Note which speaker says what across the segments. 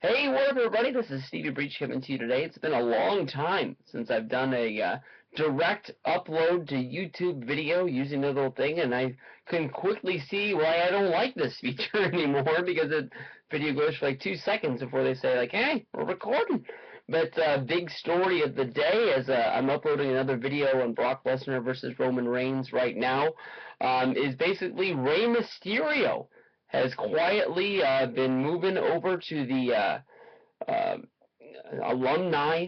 Speaker 1: Hey, what up, everybody? This is Stevie Breach coming to you today. It's been a long time since I've done a direct upload to YouTube video using the little thing, and I can quickly see why I don't like this feature anymore, because the video goes for like 2 seconds before they say, like, hey, we're recording. But big story of the day is I'm uploading another video on Brock Lesnar versus Roman Reigns right now, is basically Rey Mysterio has quietly been moving over to the alumni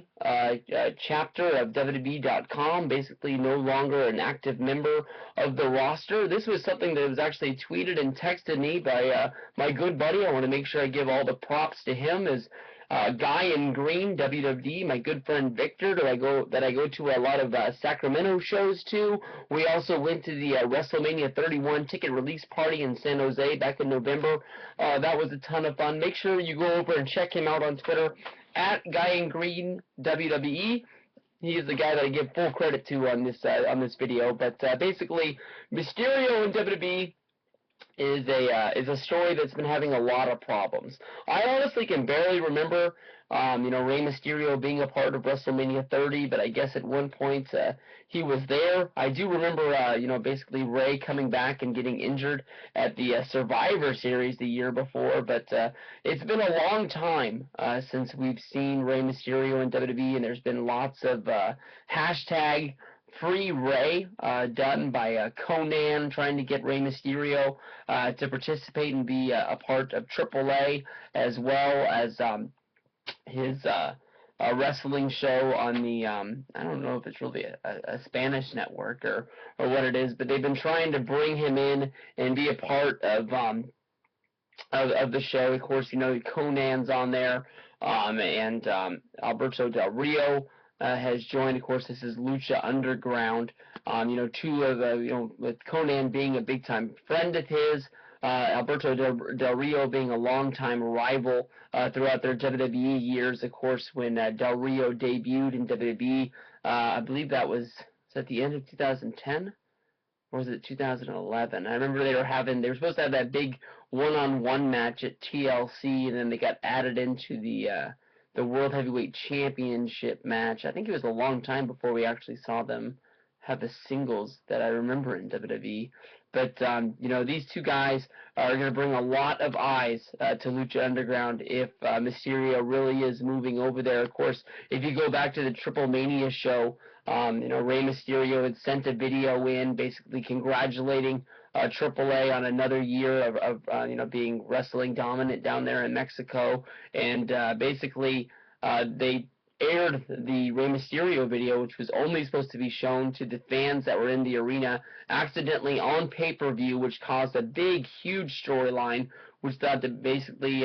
Speaker 1: chapter of WWE.com, basically no longer an active member of the roster. This was something that was actually tweeted and texted me by my good buddy. I want to make sure I give all the props to him, as Guy in Green, WWE, my good friend Victor, that I go to a lot of Sacramento shows to. We also went to the WrestleMania 31 ticket release party in San Jose back in November. That was a ton of fun. Make sure you go over and check him out on Twitter, at Guy in Green WWE. He is the guy that I give full credit to on this video. But basically, Mysterio and WWE is a story that's been having a lot of problems. I honestly can barely remember, Rey Mysterio being a part of WrestleMania 30, but I guess at one point he was there. I do remember, basically Rey coming back and getting injured at the Survivor Series the year before, but it's been a long time since we've seen Rey Mysterio in WWE, and there's been lots of hashtag Free Rey done by Conan, trying to get Rey Mysterio to participate and be a part of AAA, as well as his wrestling show on the I don't know if it's really a Spanish network or what it is, but they've been trying to bring him in and be a part of the show. Of course, Conan's on there, and Alberto Del Rio has joined. Of course, this is Lucha Underground. Two of the, with Conan being a big-time friend of his, Alberto Del Rio being a long-time rival throughout their WWE years. Of course, when Del Rio debuted in WWE, I believe that was at the end of 2010? Or was it 2011? I remember they were supposed to have that big one-on-one match at TLC, and then they got added into the World Heavyweight Championship match. I think it was a long time before we actually saw them have the singles that I remember in WWE. But, these two guys are going to bring a lot of eyes to Lucha Underground if Mysterio really is moving over there. Of course, if you go back to the Triple Mania show, Rey Mysterio had sent a video in basically congratulating AAA on another year of being wrestling dominant down there in Mexico, and basically they aired the Rey Mysterio video, which was only supposed to be shown to the fans that were in the arena, accidentally on pay-per-view, which caused a big, huge storyline, which thought that basically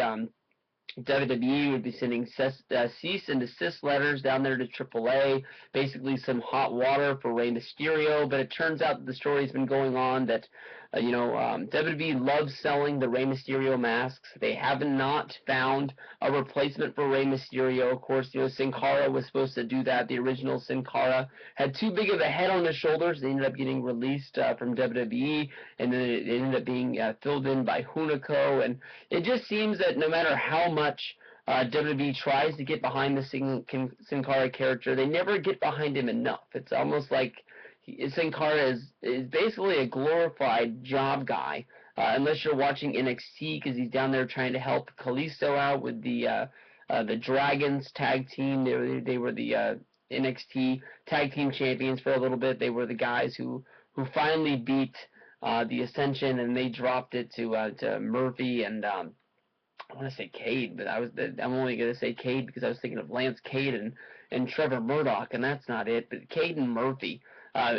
Speaker 1: WWE would be sending cease and desist letters down there to AAA, basically some hot water for Rey Mysterio. But it turns out that the story's been going on that, WWE loves selling the Rey Mysterio masks. They have not found a replacement for Rey Mysterio. Of course, Sin Cara was supposed to do that. The original Sin Cara had too big of a head on his shoulders. They ended up getting released from WWE, and then it ended up being filled in by Hunico. And it just seems that no matter how much WWE tries to get behind the Sin Cara character, they never get behind him enough. It's almost like Sin Cara is basically a glorified job guy, unless you're watching NXT, because he's down there trying to help Kalisto out with the Dragons tag team. They were the NXT tag team champions for a little bit. They were the guys who finally beat the Ascension, and they dropped it to Murphy and I want to say Cade, but I'm only going to say Cade because I was thinking of Lance Cade and Trevor Murdoch, and that's not it. But Cade and Murphy are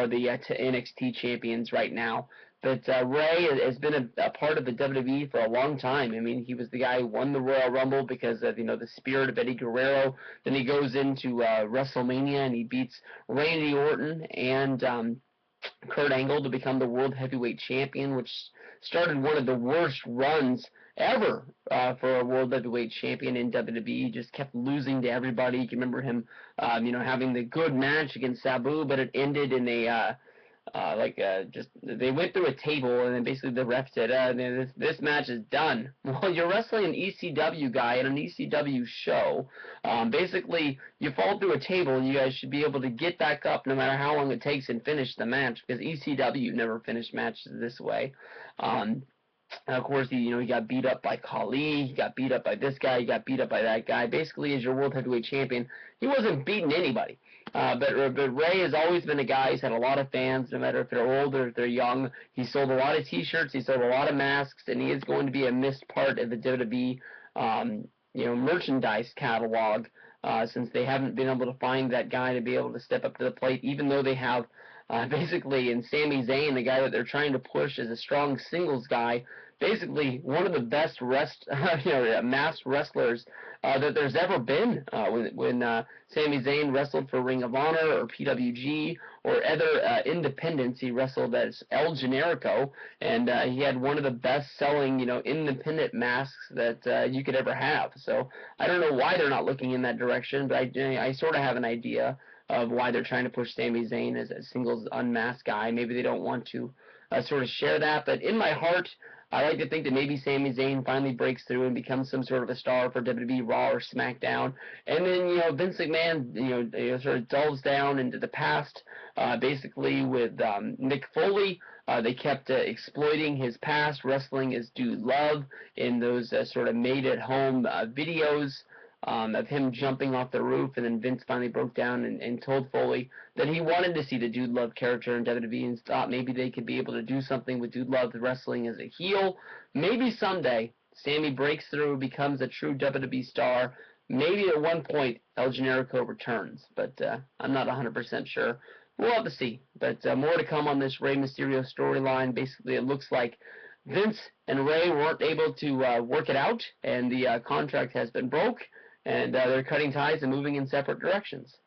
Speaker 1: the NXT champions right now. But Rey has been a part of the WWE for a long time. I mean, he was the guy who won the Royal Rumble because of the spirit of Eddie Guerrero. Then he goes into WrestleMania and he beats Randy Orton and Kurt Angle to become the World Heavyweight Champion, which started one of the worst runs ever for a World Heavyweight Champion in WWE. He just kept losing to everybody. You can remember him, having the good match against Sabu, but it ended in just they went through a table, and then basically the ref said, this match is done. Well, you're wrestling an ECW guy in an ECW show. Basically, you fall through a table, you guys should be able to get back up no matter how long it takes and finish the match, because ECW never finished matches this way. And of course, he got beat up by Khali, he got beat up by this guy, he got beat up by that guy. Basically, as your World Heavyweight Champion, he wasn't beating anybody. But Rey has always been a guy who's had a lot of fans, no matter if they're old or if they're young. He sold a lot of T-shirts, he sold a lot of masks, and he is going to be a missed part of the WWE, merchandise catalog, since they haven't been able to find that guy to be able to step up to the plate, even though they have basically in Sami Zayn, the guy that they're trying to push as a strong singles guy, basically one of the best masked wrestlers that there's ever been. When Sami Zayn wrestled for Ring of Honor or PWG or other independents, he wrestled as El Generico, and he had one of the best-selling, independent masks that you could ever have. So I don't know why they're not looking in that direction, but I sort of have an idea of why they're trying to push Sami Zayn as a singles unmasked guy. Maybe they don't want to sort of share that, but in my heart, I like to think that maybe Sami Zayn finally breaks through and becomes some sort of a star for WWE Raw or SmackDown, and then Vince McMahon sort of delves down into the past, basically with Mick Foley. They kept exploiting his past, wrestling as Dude Love in those sort of made-at-home videos. Of him jumping off the roof, and then Vince finally broke down and told Foley that he wanted to see the Dude Love character in WWE and thought maybe they could be able to do something with Dude Love wrestling as a heel. Maybe someday Sami breaks through, becomes a true WWE star. Maybe at one point El Generico returns, but I'm not 100% sure. We'll have to see. But more to come on this Rey Mysterio storyline. Basically, it looks like Vince and Rey weren't able to work it out, and the contract has been broke, and they're cutting ties and moving in separate directions.